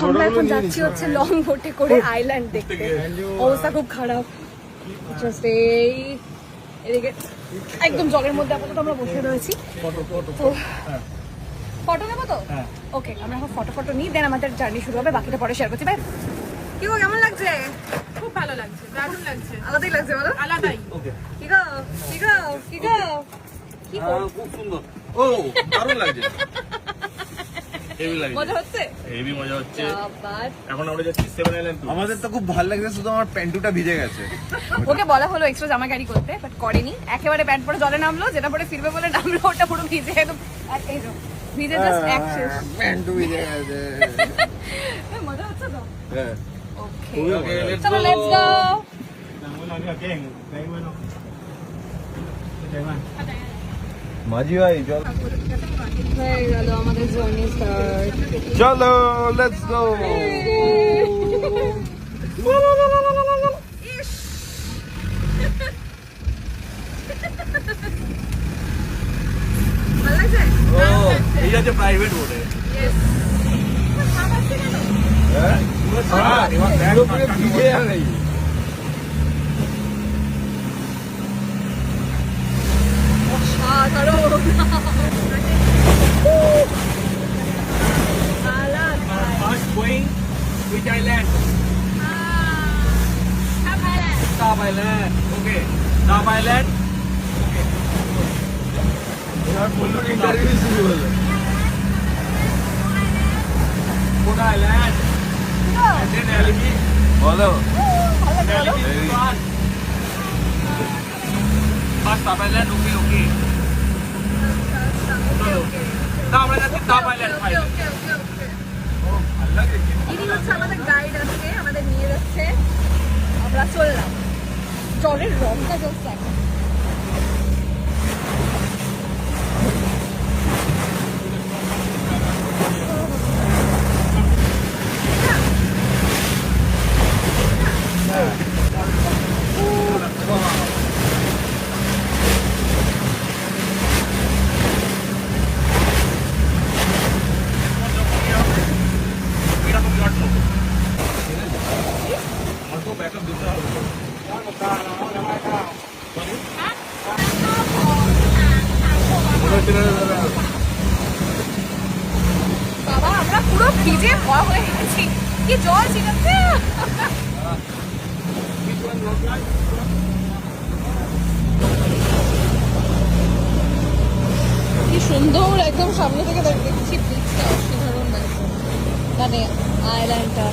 আমরা এখন যাচ্ছি হচ্ছে লং বোটে করে আইল্যান্ড দেখতে। অবস্থা খুব খারাপ, জাস্ট এই এদিকে একদম জলের মধ্যে আপাতত আমরা বসে রয়েছি। তো ফটো নেবো তো, ওকে আমরা এখন ফটো নিই, দেন আমাদের জার্নি শুরু হবে, বাকিটা পরে শেয়ার করছি। ভাই কি গো, কেমন লাগছে? খুব ভালো লাগছে, দারুণ লাগছে, আলাদাই লাগছে বলো? আলাদাই। কি গো কি গো কি গো কি গো, খুব সুন্দর। ও দারুণ লাগছে, হেভি লাগছে, মজা হচ্ছে, হেভি মজা হচ্ছে। বাট এখন আমরা যাচ্ছি সেভেন আইল্যান্ড। আমাদের তো খুব ভালো লাগছে, শুধু আমার প্যান্টুটা ভিজে গেছে। ওকে বলা হলো এক্সট্রা জামা ক্যারি করতে, বাট করেনি। একেবারে প্যান্ট পরে জলে নামলো, যেটা পরে ফিরবে বলে নামলো, ওটা পুরো ভিজে একদম। আর এই যে ভিজে জাস্ট এক শেষ। প্যান্টু ভিজে গেছে। মজা হচ্ছে তো? হ্যাঁ ওকে চলো লেটস গো। মাঝি ভাই চল, হয়ে গেল আমাদের জার্নি স্টার্ট। চলো লেটস গো। ভালো লাগছে? ও এই যাচ্ছে প্রাইভেট বোটে। হ্যাঁ পুরো ভিজে গেছে। First going which island? Stab Island. Okay. Stab Island. এবার বললো ইন্টারভিউ শুরু হলো। What island? And then Elimi. বলো Elimi first. First Stab Island. Okay, okay. না আমরা যাচ্ছি Stab Island. ওকে ওকে ওকে ওকে। ইনি হচ্ছে আমাদের গাইড, আজকে আমাদের নিয়ে যাচ্ছে। আমরা চললাম। জলের রংটা জাস্ট দেখো। বাবা আমরা পুরো ভিজে ভয় হয়ে গেছি, কি জল ছিটাচ্ছে। কি সুন্দর একদম সামনে থেকে দেখছি বিচটা, অসাধারণ লাগছে, মানে আইল্যান্ডটা।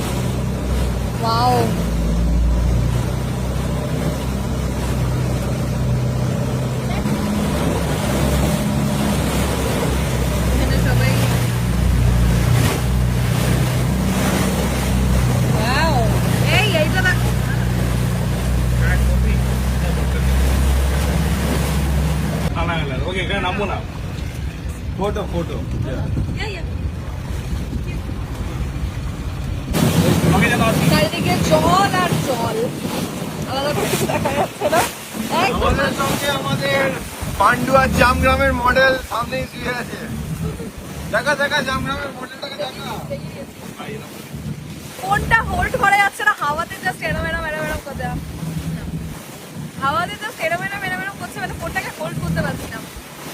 ওয়াও, এখানে সবাই ওয়াও, এইটা দেখো। ওকে এখানে নামবো না। ফটো ফটো আমাকে যেন আসি। চারিদিকে জল আর জল, আলাদা করে কিছু দেখা যাচ্ছে না। একদম আমাদের সঙ্গে আমাদের পান্ডুয়া জামগ্রামের মডেল সামনেই শুয়ে আছে। দেখা দেখা জামগ্রামের মডেলটাকে দেখা। ফোনটা হোল্ড করা যাচ্ছে না, হাওয়াতে জাস্ট এরম করছে, হাওয়াতে জাস্ট এরম করছে, মানে ফোনটাকে হোল্ড করতে পারছি না।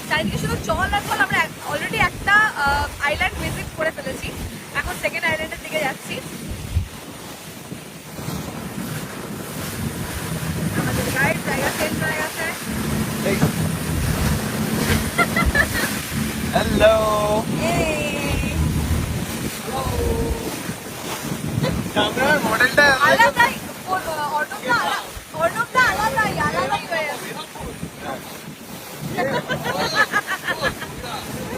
চারিদিকে শুধু জল আর জল। আমরা অলরেডি একটা আইল্যান্ড ভিজিট করে ফেলেছি, এখন সেকেন্ড আইল্যান্ডের দিকে যাচ্ছি। আমাদের গাইড জায়গা চেঞ্জ হয়ে গেছে। হ্যালো জামগ্রামের মডেলটা আলাদাই, অর্ণবটা আলাদাই হয়ে আছে।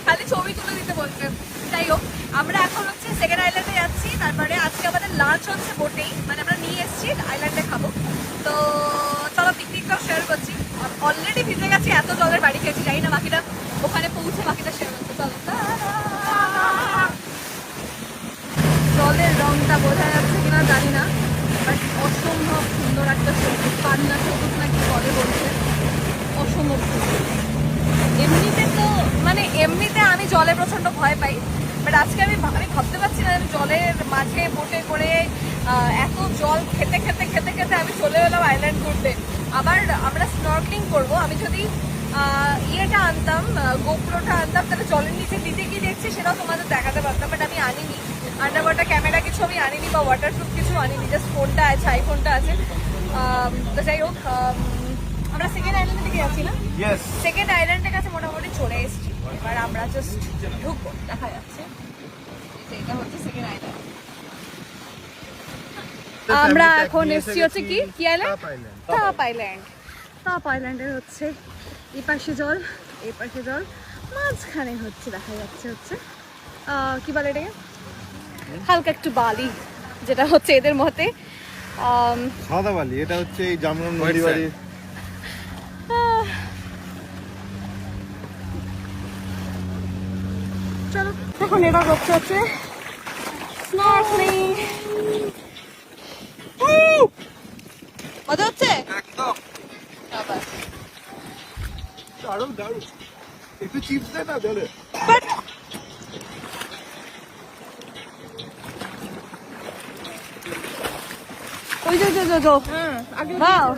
খালি ছবি তুলে দিতে বলছে। যাই হোক, আমরা এখন হচ্ছে সেকেন্ড আইল্যান্ডে যাচ্ছি। তারপরে আজকে আমাদের লাঞ্চ হচ্ছে বোটেই, মানে আমরা নিয়ে এসেছি আইল্যান্ডে খাবো। তো চলো পিকনিকটাও শেয়ার করছি। অলরেডি ভিজে গেছি, এত জলের বাড়ি খেয়েছি, জানি না বাকিটা ওখানে পৌঁছে বাকিটা শেয়ার করতে। চলো, জলের রংটা বোঝা যাচ্ছে কিনা জানি না, বাট অসম্ভব সুন্দর একটা সবুজ, পান্না সবুজ নাকি বলে বলছে, অসম্ভব সুন্দর। এমনিতে তো মানে এমনিতে আমি জলে প্রচন্ড ভয় পাই, বাট আজকে আমি ভাবতে পারছি না আমি জলের মাঝে বোটে করে এত জল খেতে খেতে খেতে খেতে আমি চলে এলাম আইল্যান্ড ঘুরতে। আবার আমরা স্নর্কলিং করব। আমি যদি ইয়েটা আনতাম, গোপ্রোটা আনতাম, তাহলে জলের নিচে দিতে কি দেখছি সেটাও তোমাদের দেখাতে পারতাম, বাট আমি আনিনি। আন্ডার ওয়াটার ক্যামেরা কিছু আমি আনিনি বা ওয়াটারপ্রুফ কিছু আনিনি, জাস্ট ফোনটা আছে, আইফোনটা আছে। তো যাই হোক, আমরা সেকেন্ড আইল্যান্ডের দিকে যাচ্ছি না? ইয়েস। সেকেন্ড আইল্যান্ডের কাছে মোটামুটি চলে এসেছি। এবার আমরা জাস্ট ঢুকবো, দেখা যাচ্ছে এটা হচ্ছে সেকেন্ড আইল্যান্ড। আমরা এখন এসেছি হচ্ছে কি আইল্যান্ড? তাপ আইল্যান্ড। তাপ আইল্যান্ডের হচ্ছে এই পাশে জল, এই পাশে জল, মাঝখানে হচ্ছে দেখা যাচ্ছে হচ্ছে কি বলে এটাকে, হালকা একটু বালি, যেটা হচ্ছে এদের মতে সাদা বালি। এটা হচ্ছে এই জামগ্রাম নদী বাড়ি। চলো এখন এটা করতে হচ্ছে স্নর্কলিং। মজা হচ্ছে একদম আবার। দারুণ দারুণ। একটু চিপস দে না জলে। ওই যে Wow.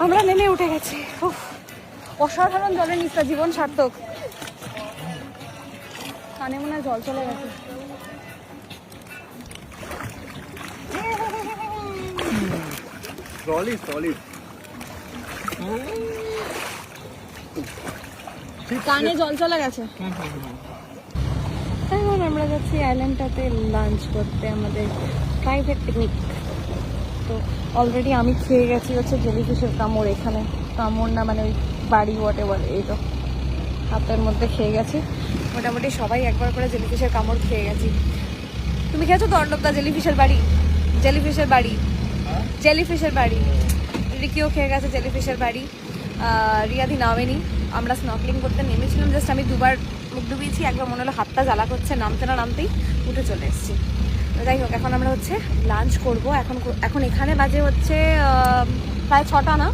আমরা নেমে উঠে গেছি। উফ, অসাধারণ জলের নিচটা, জীবন সার্থক। কানে মনে হয় জল চলে গেছে। Solid solid. কানে জল চলে গেছে। এখন আমরা যাচ্ছি আইল্যান্ডটাতে লাঞ্চ করতে, আমাদের প্রাইভেট পিকনিক। তো অলরেডি আমি খেয়ে গেছি হচ্ছে জেলিফিশের কামড়। এখানে কামড় না, মানে ওই বাড়ি হোয়াট এভার, এই তো হাতের মধ্যে খেয়ে গেছি। মোটামুটি সবাই একবার করে জেলিফিশের কামড় খেয়ে গেছি। তুমি খেয়েছো তো অর্ণবদা জেলিফিশের বাড়ি? জেলিফিশের বাড়ি, জেলিফিশের বাড়ি। রিকিও খেয়ে গেছে জেলিফিশের বাড়ি। রিয়াদি নামেনি। আমরা স্নর্কলিং করতে নেমেছিলাম, জাস্ট আমি দুবার মুখ ডুবিয়েছি। একবার মনে হলো হাতটা জ্বালা করছে, নামতে না নামতেই উঠে চলে এসেছি। যাই হোক, এখন আমরা হচ্ছে লাঞ্চ করব। এখন এখানে বাজে হচ্ছে প্রায় 6টা না,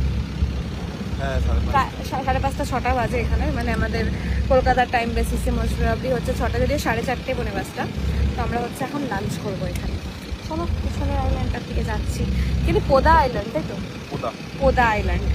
হ্যাঁ প্রায় 5:30 6টা বাজে এখানে, মানে আমাদের কলকাতার টাইম বেসিসে মোস্ট প্রবাবলি হচ্ছে 6টা, যদিও 4:30 পৌনে 5টা। তো আমরা হচ্ছে এখন লাঞ্চ করবো এখানে। চলো পিছনের আইল্যান্ডটার দিকে যাচ্ছি, কিন্তু পোদা আইল্যান্ড, তাই তো? পোদা আইল্যান্ড।